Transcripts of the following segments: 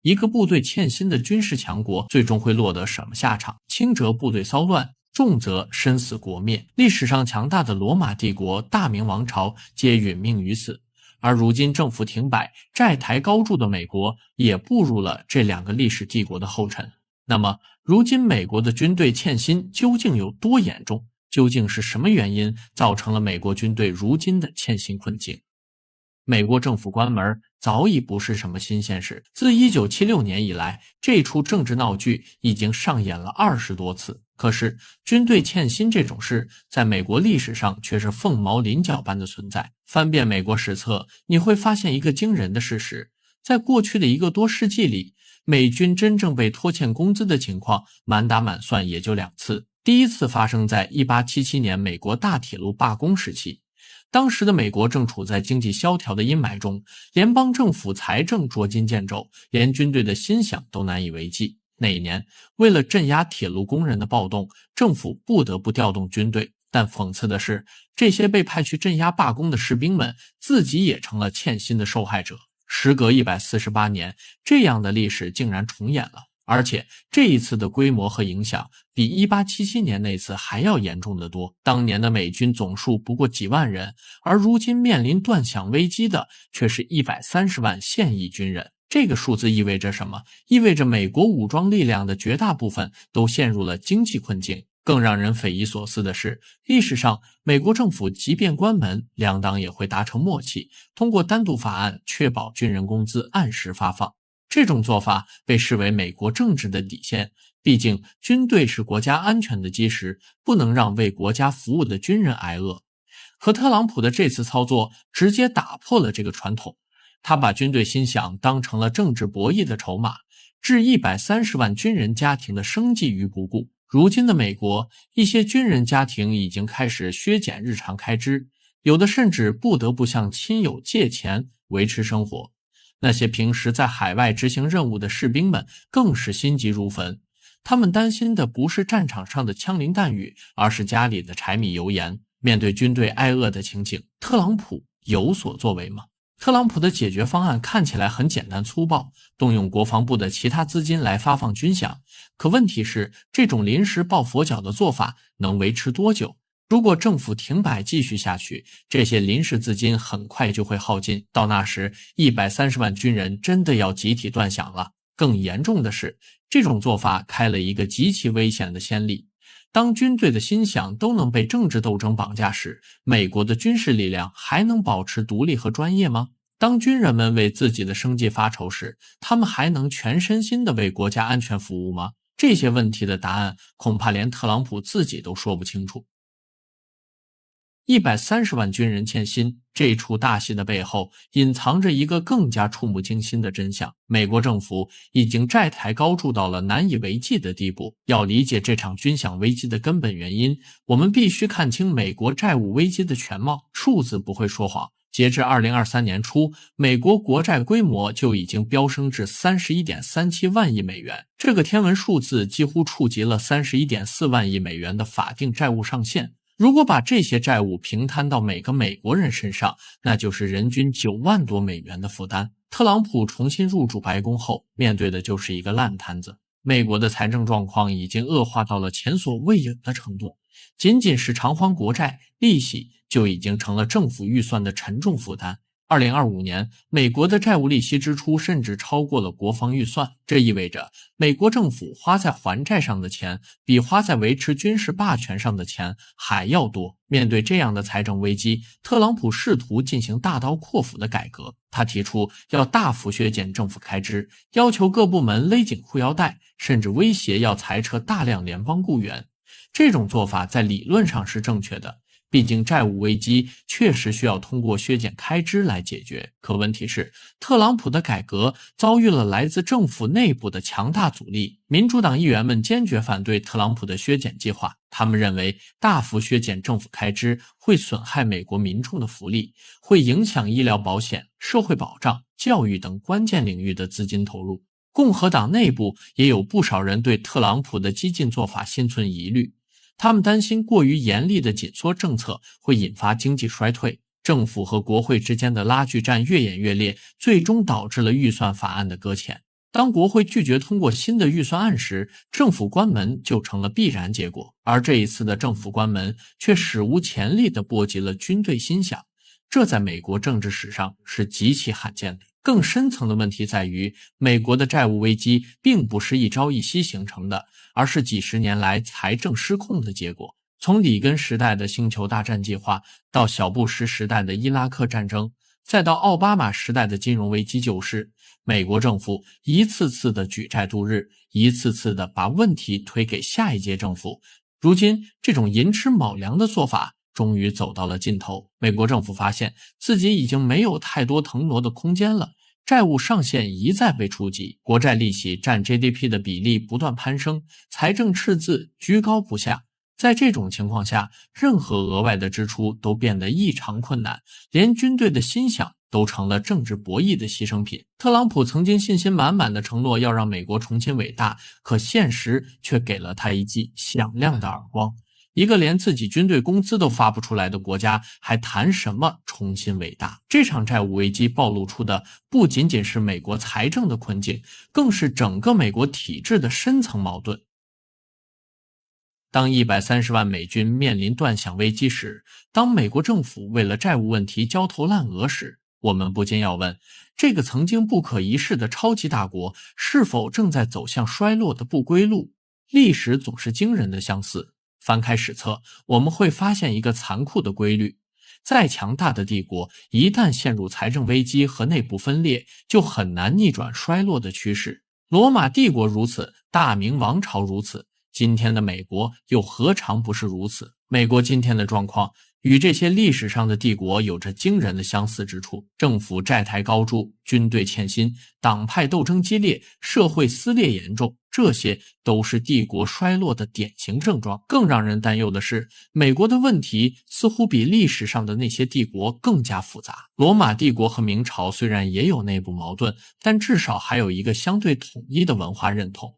一个部队欠薪的军事强国最终会落得什么下场？轻则部队骚乱，重则身死国灭。历史上强大的罗马帝国、大明王朝皆殒命于此。而如今政府停摆、债台高筑的美国也步入了这两个历史帝国的后尘。那么，如今美国的军队欠薪究竟有多严重？究竟是什么原因造成了美国军队如今的欠薪困境？美国政府关门早已不是什么新鲜事，自1976年以来，这出政治闹剧已经上演了20多次。可是，军队欠薪这种事，在美国历史上却是凤毛麟角般的存在。翻遍美国史册，你会发现一个惊人的事实：在过去的1个多世纪里，美军真正被拖欠工资的情况，满打满算也就2次。第一次发生在1877年美国大铁路罢工时期。当时的美国正处在经济萧条的阴霾中，联邦政府财政捉襟见肘，连军队的薪饷都难以为继。那一年，为了镇压铁路工人的暴动，政府不得不调动军队。但讽刺的是，这些被派去镇压罢工的士兵们，自己也成了欠薪的受害者。时隔148年，这样的历史竟然重演了。而且这一次的规模和影响比1877年那次还要严重得多。当年的美军总数不过几万人，而如今面临断响危机的却是130万现役军人。这个数字意味着什么？意味着美国武装力量的绝大部分都陷入了经济困境。更让人匪夷所思的是，历史上美国政府即便关门，两党也会达成默契，通过单独法案确保军人工资按时发放。这种做法被视为美国政治的底线，毕竟军队是国家安全的基石，不能让为国家服务的军人挨饿。可特朗普的这次操作直接打破了这个传统，他把军队薪饷当成了政治博弈的筹码，置130万军人家庭的生计于不顾。如今的美国，一些军人家庭已经开始削减日常开支，有的甚至不得不向亲友借钱维持生活。那些平时在海外执行任务的士兵们更是心急如焚，他们担心的不是战场上的枪林弹雨，而是家里的柴米油盐。面对军队挨饿的情景，特朗普有所作为吗？特朗普的解决方案看起来很简单粗暴，动用国防部的其他资金来发放军饷。可问题是，这种临时抱佛脚的做法能维持多久？如果政府停摆继续下去，这些临时资金很快就会耗尽，到那时130万军人真的要集体断饷了。更严重的是，这种做法开了一个极其危险的先例。当军队的薪饷都能被政治斗争绑架时，美国的军事力量还能保持独立和专业吗？当军人们为自己的生计发愁时，他们还能全身心地为国家安全服务吗？这些问题的答案恐怕连特朗普自己都说不清楚。130万军人欠薪，这出大戏的背后隐藏着一个更加触目惊心的真相：美国政府已经债台高筑到了难以为继的地步。要理解这场军饷危机的根本原因，我们必须看清美国债务危机的全貌。数字不会说谎，截至2023年初，美国国债规模就已经飙升至 31.37 万亿美元，这个天文数字几乎触及了 31.4 万亿美元的法定债务上限。如果把这些债务平摊到每个美国人身上，那就是人均9万多美元的负担。特朗普重新入驻白宫后，面对的就是一个烂摊子。美国的财政状况已经恶化到了前所未有的程度，仅仅是偿还国债利息就已经成了政府预算的沉重负担。2025年，美国的债务利息支出甚至超过了国防预算，这意味着美国政府花在还债上的钱，比花在维持军事霸权上的钱还要多。面对这样的财政危机，特朗普试图进行大刀阔斧的改革。他提出要大幅削减政府开支，要求各部门勒紧裤腰带，甚至威胁要裁撤大量联邦雇员。这种做法在理论上是正确的，毕竟债务危机确实需要通过削减开支来解决。可问题是，特朗普的改革遭遇了来自政府内部的强大阻力。民主党议员们坚决反对特朗普的削减计划，他们认为大幅削减政府开支会损害美国民众的福利，会影响医疗保险、社会保障、教育等关键领域的资金投入。共和党内部也有不少人对特朗普的激进做法心存疑虑，他们担心过于严厉的紧缩政策会引发经济衰退，政府和国会之间的拉锯战越演越烈，最终导致了预算法案的搁浅。当国会拒绝通过新的预算案时，政府关门就成了必然结果。而这一次的政府关门却史无前例地波及了军队心想，这在美国政治史上是极其罕见的。更深层的问题在于，美国的债务危机并不是一朝一夕形成的，而是几十年来财政失控的结果。从里根时代的星球大战计划，到小布什时代的伊拉克战争，再到奥巴马时代的金融危机救市，美国政府一次次的举债度日，一次次的把问题推给下一届政府。如今这种寅吃卯粮的做法终于走到了尽头，美国政府发现自己已经没有太多腾挪的空间了，债务上限一再被触及，国债利息占 GDP 的比例不断攀升，财政赤字居高不下。在这种情况下，任何额外的支出都变得异常困难，连军队的心想都成了政治博弈的牺牲品。特朗普曾经信心满满的承诺要让美国重新伟大，可现实却给了他一记响亮的耳光。一个连自己军队工资都发不出来的国家，还谈什么重新伟大？这场债务危机暴露出的不仅仅是美国财政的困境，更是整个美国体制的深层矛盾。当130万美军面临断响危机时，当美国政府为了债务问题焦头烂额时，我们不禁要问，这个曾经不可一世的超级大国是否正在走向衰落的不归路？历史总是惊人的相似，翻开史册，我们会发现一个残酷的规律，再强大的帝国一旦陷入财政危机和内部分裂，就很难逆转衰落的趋势。罗马帝国如此，大明王朝如此，今天的美国又何尝不是如此？美国今天的状况与这些历史上的帝国有着惊人的相似之处，政府债台高筑，军队欠薪，党派斗争激烈，社会撕裂严重，这些都是帝国衰落的典型症状。更让人担忧的是，美国的问题似乎比历史上的那些帝国更加复杂。罗马帝国和明朝虽然也有内部矛盾，但至少还有一个相对统一的文化认同。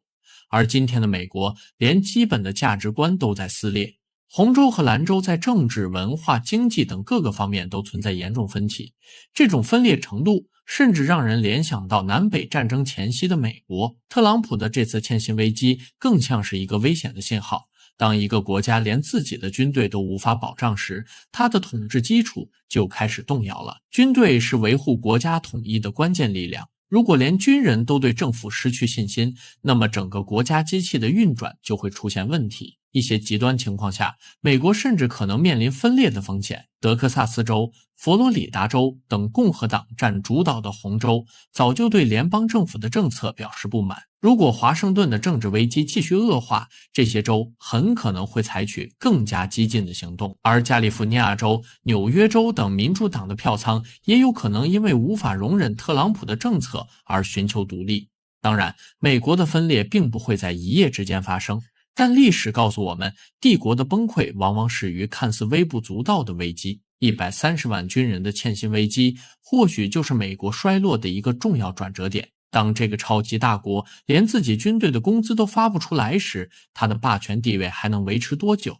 而今天的美国连基本的价值观都在撕裂，红州和蓝州在政治、文化、经济等各个方面都存在严重分歧，这种分裂程度甚至让人联想到南北战争前夕的美国。特朗普的这次欠薪危机更像是一个危险的信号，当一个国家连自己的军队都无法保障时，它的统治基础就开始动摇了。军队是维护国家统一的关键力量，如果连军人都对政府失去信心，那么整个国家机器的运转就会出现问题。一些极端情况下，美国甚至可能面临分裂的风险。德克萨斯州、佛罗里达州等共和党占主导的红州早就对联邦政府的政策表示不满。如果华盛顿的政治危机继续恶化，这些州很可能会采取更加激进的行动，而加利福尼亚州、纽约州等民主党的票仓也有可能因为无法容忍特朗普的政策而寻求独立。当然，美国的分裂并不会在一夜之间发生，但历史告诉我们，帝国的崩溃往往始于看似微不足道的危机。130万军人的欠薪危机，或许就是美国衰落的一个重要转折点。当这个超级大国连自己军队的工资都发不出来时，他的霸权地位还能维持多久？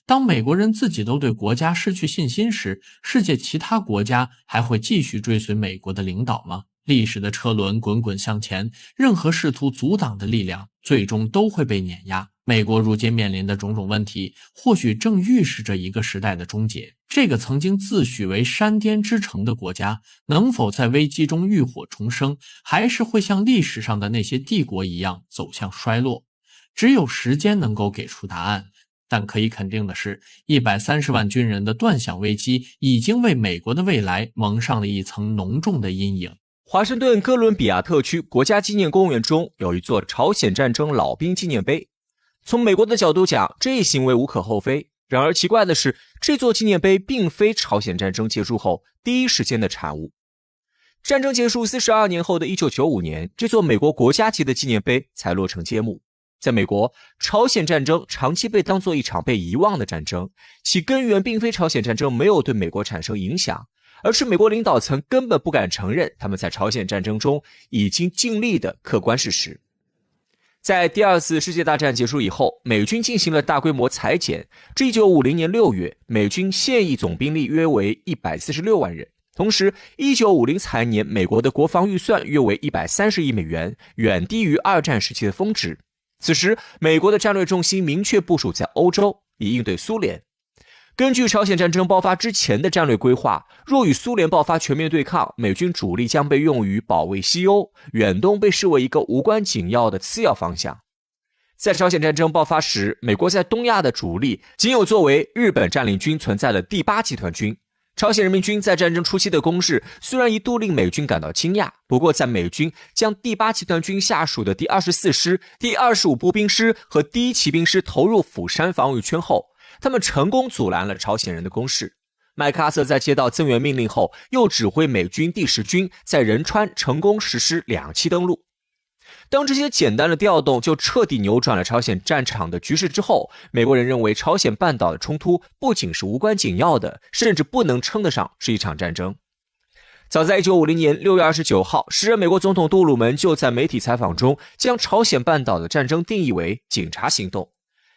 当美国人自己都对国家失去信心时，世界其他国家还会继续追随美国的领导吗？历史的车轮滚滚向前，任何试图阻挡的力量最终都会被碾压。美国如今面临的种种问题，或许正预示着一个时代的终结。这个曾经自诩为山巅之城的国家，能否在危机中浴火重生，还是会像历史上的那些帝国一样走向衰落？只有时间能够给出答案。但可以肯定的是，130万军人的断响危机已经为美国的未来蒙上了一层浓重的阴影。华盛顿哥伦比亚特区国家纪念公园中有一座朝鲜战争老兵纪念碑。从美国的角度讲，这一行为无可厚非。然而奇怪的是，这座纪念碑并非朝鲜战争结束后第一时间的产物。战争结束42年后的1995年，这座美国国家级的纪念碑才落成揭幕。在美国，朝鲜战争长期被当作一场被遗忘的战争，其根源并非朝鲜战争没有对美国产生影响，而是美国领导层根本不敢承认他们在朝鲜战争中已经尽力的客观事实。在第二次世界大战结束以后，美军进行了大规模裁减，至1950年6月，美军现役总兵力约为146万人。同时1950财年美国的国防预算约为130亿美元，远低于二战时期的峰值。此时美国的战略重心明确部署在欧洲，以应对苏联。根据朝鲜战争爆发之前的战略规划，若与苏联爆发全面对抗，美军主力将被用于保卫西欧，远东被视为一个无关紧要的次要方向。在朝鲜战争爆发时，美国在东亚的主力仅有作为日本占领军存在的第8集团军。朝鲜人民军在战争初期的攻势虽然一度令美军感到惊讶，不过在美军将第8集团军下属的第24师、第25步兵师和第1骑兵师投入釜山防御圈后，他们成功阻拦了朝鲜人的攻势。麦克阿瑟在接到增援命令后，又指挥美军第10军在仁川成功实施2栖登陆。当这些简单的调动就彻底扭转了朝鲜战场的局势之后，美国人认为朝鲜半岛的冲突不仅是无关紧要的，甚至不能称得上是一场战争。早在1950年6月29号，时任美国总统杜鲁门就在媒体采访中将朝鲜半岛的战争定义为警察行动。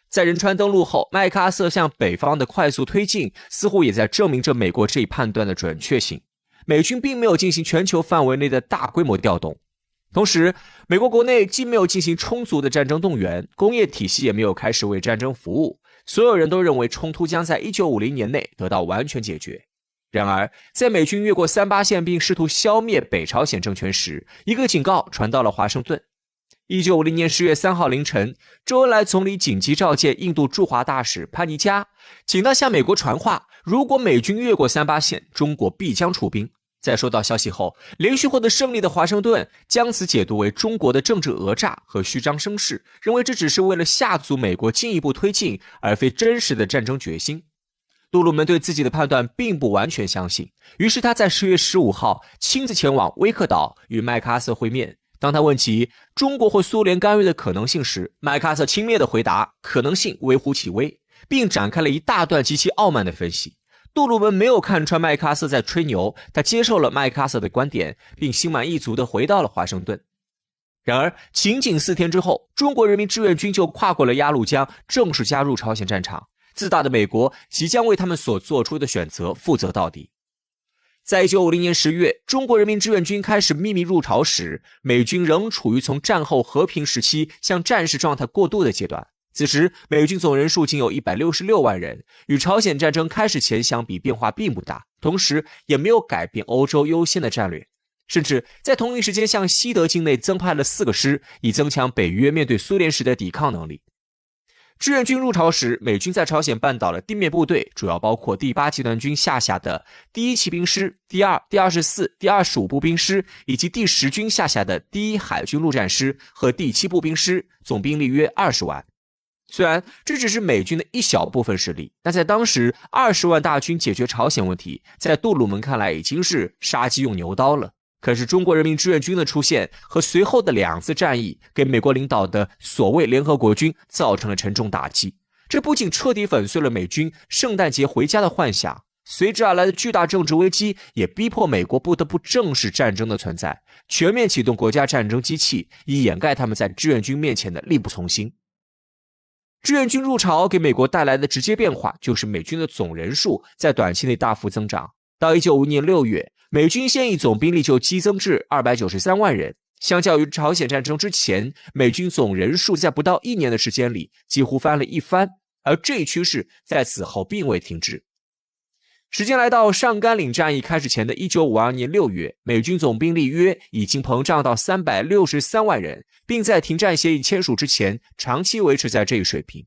在仁川登陆后，麦克阿瑟向北方的快速推进似乎也在证明着美国这一判断的准确性。美军并没有进行全球范围内的大规模调动，同时美国国内既没有进行充足的战争动员，工业体系也没有开始为战争服务，所有人都认为冲突将在1950年内得到完全解决。然而在美军越过38线并试图消灭北朝鲜政权时，一个警告传到了华盛顿。1950年10月3号凌晨，周恩来总理紧急召见印度驻华大使潘尼加，请他向美国传话，如果美军越过38线，中国必将出兵。在收到消息后，连续获得胜利的华盛顿将此解读为中国的政治讹诈和虚张声势，认为这只是为了吓阻美国进一步推进，而非真实的战争决心。杜鲁门对自己的判断并不完全相信，于是他在10月15号亲自前往威克岛与麦克阿瑟会面。当他问及中国或苏联干预的可能性时，麦克阿瑟轻蔑地回答可能性微乎其微，并展开了一大段极其傲慢的分析。杜鲁门没有看穿麦克阿瑟在吹牛，他接受了麦克阿瑟的观点，并心满意足地回到了华盛顿。然而仅仅4天之后，中国人民志愿军就跨过了鸭绿江，正式加入朝鲜战场。自大的美国即将为他们所做出的选择负责到底。在1950年10月，中国人民志愿军开始秘密入朝时，美军仍处于从战后和平时期向战时状态过渡的阶段。此时美军总人数仅有166万人，与朝鲜战争开始前相比变化并不大，同时也没有改变欧洲优先的战略，甚至在同一时间向西德境内增派了4个师，以增强北约面对苏联时的抵抗能力。志愿军入朝时，美军在朝鲜半岛的地面部队主要包括第8集团军下辖的第1骑兵师、第2、第24、第25步兵师，以及第10军下辖的第1海军陆战师和第7步兵师，总兵力约20万。虽然这只是美军的一小部分势力，但在当时20万大军解决朝鲜问题，在杜鲁门看来已经是杀鸡用牛刀了。可是中国人民志愿军的出现和随后的2次战役，给美国领导的所谓联合国军造成了沉重打击。这不仅彻底粉碎了美军圣诞节回家的幻想，随之而来的巨大政治危机也逼迫美国不得不正视战争的存在，全面启动国家战争机器，以掩盖他们在志愿军面前的力不从心。志愿军入朝给美国带来的直接变化就是美军的总人数在短期内大幅增长。到1950年6月，美军现役总兵力就激增至293万人，相较于朝鲜战争之前，美军总人数在不到1年的时间里几乎翻了一番，而这一趋势在此后并未停止。时间来到上甘岭战役开始前的1952年6月，美军总兵力约已经膨胀到363万人，并在停战协议签署之前长期维持在这一水平。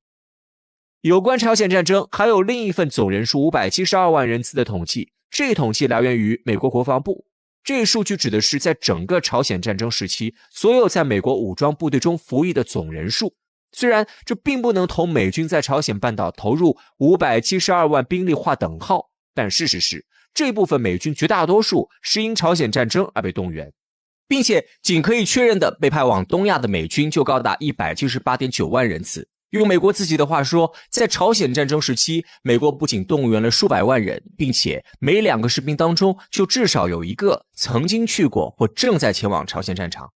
有关朝鲜战争，还有另一份总人数572万人次的统计，这一统计来源于美国国防部。这一数据指的是在整个朝鲜战争时期所有在美国武装部队中服役的总人数。虽然这并不能同美军在朝鲜半岛投入572万兵力划等号，但事实是这部分美军绝大多数是因朝鲜战争而被动员，并且仅可以确认的被派往东亚的美军就高达 178.9 万人次。用美国自己的话说，在朝鲜战争时期，美国不仅动员了数百万人，并且每2个士兵当中就至少有1个曾经去过或正在前往朝鲜战场。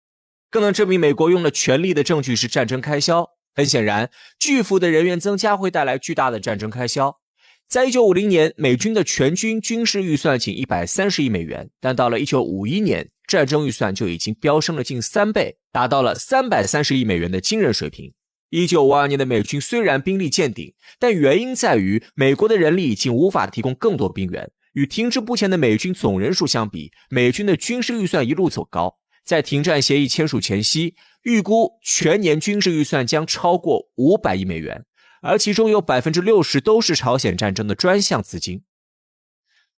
更能证明美国用了全力的证据是战争开销。很显然，巨幅的人员增加会带来巨大的战争开销。在1950年，美军的全军军事预算仅130亿美元，但到了1951年，战争预算就已经飙升了近3倍，达到了330亿美元的惊人水平。1952年的美军虽然兵力见顶，但原因在于美国的人力已经无法提供更多兵员，与停滞不前的美军总人数相比，美军的军事预算一路走高。在停战协议签署前夕，预估全年军事预算将超过500亿美元，而其中有 60% 都是朝鲜战争的专项资金。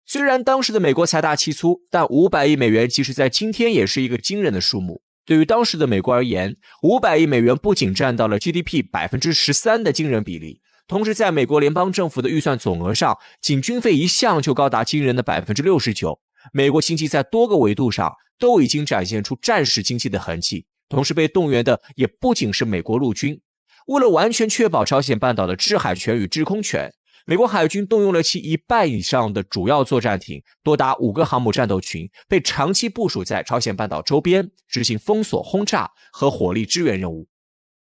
虽然当时的美国财大气粗，但500亿美元即使在今天也是一个惊人的数目。对于当时的美国而言，500亿美元不仅占到了 GDP 13% 的惊人比例，同时在美国联邦政府的预算总额上，仅军费一项就高达惊人的 69%。美国经济在多个维度上都已经展现出战时经济的痕迹，同时被动员的也不仅是美国陆军。为了完全确保朝鲜半岛的制海权与制空权，美国海军动用了其1半以上的主要作战艇，多达5个航母战斗群，被长期部署在朝鲜半岛周边，执行封锁、轰炸和火力支援任务。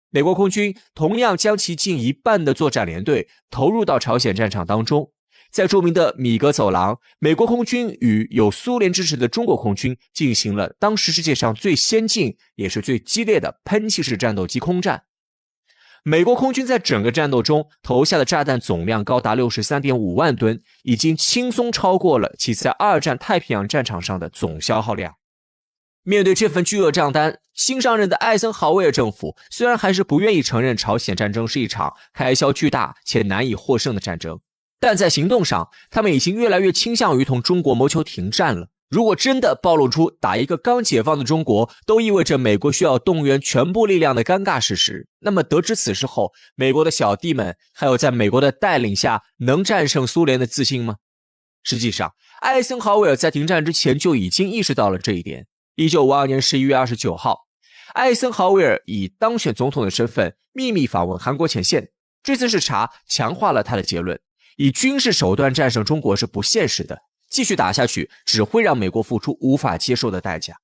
美国空军同样将其近1半的作战联队投入到朝鲜战场当中。在著名的米格走廊，美国空军与有苏联支持的中国空军进行了当时世界上最先进也是最激烈的喷气式战斗机空战。美国空军在整个战斗中投下的炸弹总量高达 63.5 万吨，已经轻松超过了其在二战太平洋战场上的总消耗量。面对这份巨额账单，新上任的艾森豪威尔政府虽然还是不愿意承认朝鲜战争是一场开销巨大且难以获胜的战争，但在行动上，他们已经越来越倾向于同中国谋求停战了。如果真的暴露出打一个刚解放的中国都意味着美国需要动员全部力量的尴尬事实，那么得知此事后，美国的小弟们还有在美国的带领下能战胜苏联的自信吗？实际上，艾森豪威尔在停战之前就已经意识到了这一点。1952年11月29号，艾森豪威尔以当选总统的身份秘密访问韩国前线，这次视察强化了他的结论，以军事手段战胜中国是不现实的，继续打下去只会让美国付出无法接受的代价。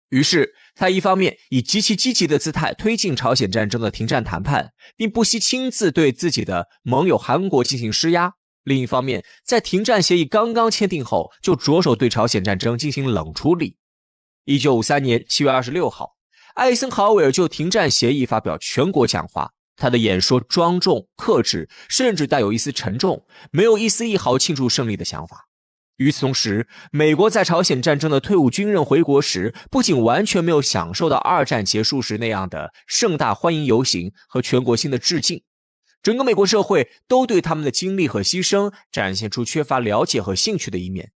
于是他一方面以极其积极的姿态推进朝鲜战争的停战谈判，并不惜亲自对自己的盟友韩国进行施压，另一方面在停战协议刚刚签订后就着手对朝鲜战争进行冷处理。1953年7月26号，艾森豪威尔就停战协议发表全国讲话，他的演说庄重克制，甚至带有一丝沉重，没有一丝一毫庆祝胜利的想法。与此同时，美国在朝鲜战争的退伍军人回国时，不仅完全没有享受到二战结束时那样的盛大欢迎游行和全国性的致敬，整个美国社会都对他们的经历和牺牲展现出缺乏了解和兴趣的一面。